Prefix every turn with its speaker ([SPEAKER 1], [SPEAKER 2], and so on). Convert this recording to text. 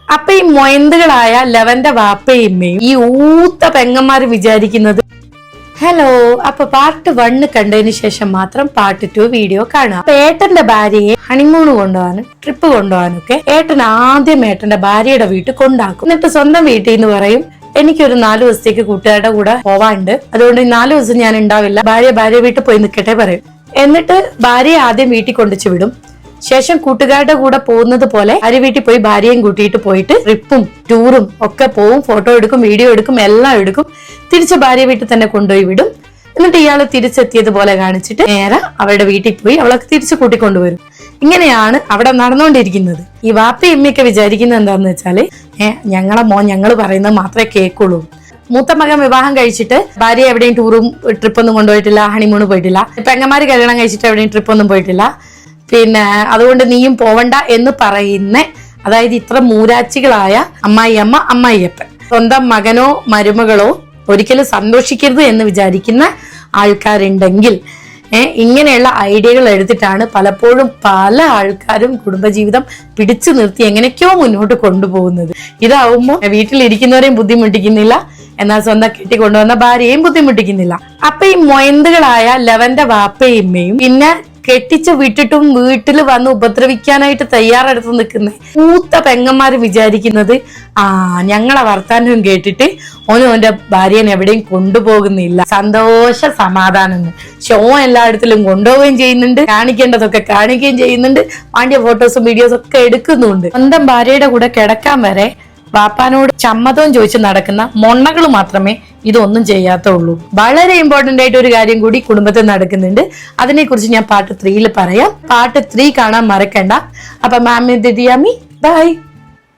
[SPEAKER 1] അപ്പൊ ഈ മൊയന്തുകളായ ലവന്റെ വാപ്പയും ഉമ്മയും ഈ ഊത്ത പെങ്ങന്മാര് വിചാരിക്കുന്നത് ഹലോ അപ്പൊ പാർട്ട് 1 കണ്ടതിന് ശേഷം മാത്രം പാർട്ട് 2 വീഡിയോ കാണാം. അപ്പൊ ഏട്ടന്റെ ഭാര്യയെ ഹണിമൂൺ കൊണ്ടുപോകാനും ട്രിപ്പ് കൊണ്ടുപോകാനും ഒക്കെ ഏട്ടൻ ആദ്യം ഏട്ടന്റെ ഭാര്യയുടെ വീട്ടിൽ കൊണ്ടാക്കും. എന്നിട്ട് സ്വന്തം വീട്ടിൽ നിന്ന് പറയും എനിക്കൊരു 4 ദിവസത്തേക്ക് കൂട്ടുകാരുടെ കൂടെ പോവാണ്ട്, അതുകൊണ്ട് 4 ദിവസം ഞാൻ ഉണ്ടാവില്ല, ഭാര്യ വീട്ടിൽ പോയി നിൽക്കട്ടെ പറയും. എന്നിട്ട് ഭാര്യയെ ആദ്യം വീട്ടിൽ കൊണ്ടുവച്ച് വിടും. ശേഷം കൂട്ടുകാരുടെ കൂടെ പോകുന്നത് പോലെ ഭാര്യ വീട്ടിൽ പോയി ഭാര്യയും കൂട്ടിയിട്ട് പോയിട്ട് ട്രിപ്പും ടൂറും ഒക്കെ പോവും, ഫോട്ടോ എടുക്കും, വീഡിയോ എടുക്കും, എല്ലാം എടുക്കും. തിരിച്ച് ഭാര്യ വീട്ടിൽ തന്നെ കൊണ്ടുപോയി വിടും. എന്നിട്ട് ഇയാള് തിരിച്ചെത്തിയതുപോലെ കാണിച്ചിട്ട് നേരെ അവരുടെ വീട്ടിൽ പോയി അവളെ തിരിച്ചു കൂട്ടിക്കൊണ്ടുവരും. ഇങ്ങനെയാണ് അവിടെ നടന്നുകൊണ്ടിരിക്കുന്നത്. ഈ വാപ്പയും ഉമ്മയൊക്കെ വിചാരിക്കുന്നത് എന്താന്ന് വെച്ചാല് ഞങ്ങളെ മോൻ ഞങ്ങൾ പറയുന്നത് മാത്രമേ കേൾക്കുള്ളൂ. മൂത്ത മകൻ വിവാഹം കഴിച്ചിട്ട് ഭാര്യ എവിടെയും ടൂറും ട്രിപ്പൊന്നും കൊണ്ടുപോയിട്ടില്ല, ഹണിമൂണ് പോയിട്ടില്ല. പെങ്ങന്മാര് കല്യാണം കഴിച്ചിട്ട് എവിടെയും ട്രിപ്പൊന്നും പോയിട്ടില്ല. പിന്നെ അതുകൊണ്ട് നീയും പോവണ്ട എന്ന് പറയുന്ന, അതായത് ഇത്ര മൂരാച്ചികളായ അമ്മായിയമ്മ അമ്മായിയപ്പൻ സ്വന്തം മകനോ മരുമകളോ ഒരിക്കലും സന്തോഷിക്കരുത് എന്ന് വിചാരിക്കുന്ന ആൾക്കാരുണ്ടെങ്കിൽ ഇങ്ങനെയുള്ള ഐഡിയകൾ എടുത്തിട്ടാണ് പലപ്പോഴും പല ആൾക്കാരും കുടുംബജീവിതം പിടിച്ചു നിർത്തി എങ്ങനെയൊക്കെയോ മുന്നോട്ട് കൊണ്ടുപോകുന്നത്. ഇതാവുമ്പോ വീട്ടിലിരിക്കുന്നവരെയും ബുദ്ധിമുട്ടിക്കുന്നില്ല, എന്നാൽ സ്വന്തം കെട്ടിക്കൊണ്ടുവന്ന ഭാര്യയെയും ബുദ്ധിമുട്ടിക്കുന്നില്ല. അപ്പൊ ഈ മൊയന്തുകളായ ലവന്റെ വാപ്പയും ഉമ്മയും പിന്നെ കെട്ടിച്ച് വിട്ടിട്ടും വീട്ടിൽ വന്ന് ഉപദ്രവിക്കാനായിട്ട് തയ്യാറെടുത്ത് നിൽക്കുന്ന മൂത്ത പെങ്ങന്മാര് വിചാരിക്കുന്നത് ഞങ്ങളെ വർത്താനം കേട്ടിട്ട് ഓന്റെ ഭാര്യനെ എവിടെയും കൊണ്ടുപോകുന്നില്ല, സന്തോഷ സമാധാനം. ഷോ എല്ലായിടത്തിലും കൊണ്ടുപോവുകയും ചെയ്യുന്നുണ്ട്, കാണിക്കേണ്ടതൊക്കെ കാണിക്കുകയും ചെയ്യുന്നുണ്ട്, വാണ്ടിയ ഫോട്ടോസും വീഡിയോസും ഒക്കെ എടുക്കുന്നുണ്ട്. സ്വന്തം ഭാര്യയുടെ കൂടെ കിടക്കാൻ വരെ വാപ്പാനോട് സമ്മതവും ചോദിച്ച് നടക്കുന്ന മൊണ്ണകൾ മാത്രമേ ഇതൊന്നും ചെയ്യാത്തുള്ളൂ. വളരെ ഇമ്പോർട്ടന്റ് ആയിട്ട് ഒരു കാര്യം കൂടി കുടുംബത്തിൽ നടക്കുന്നുണ്ട്. അതിനെ കുറിച്ച് ഞാൻ പാർട്ട് 3 പറയാം. പാർട്ട് 3 കാണാൻ മറക്കണ്ട. അപ്പൊ മാമി ദിദിയാമി ബൈ.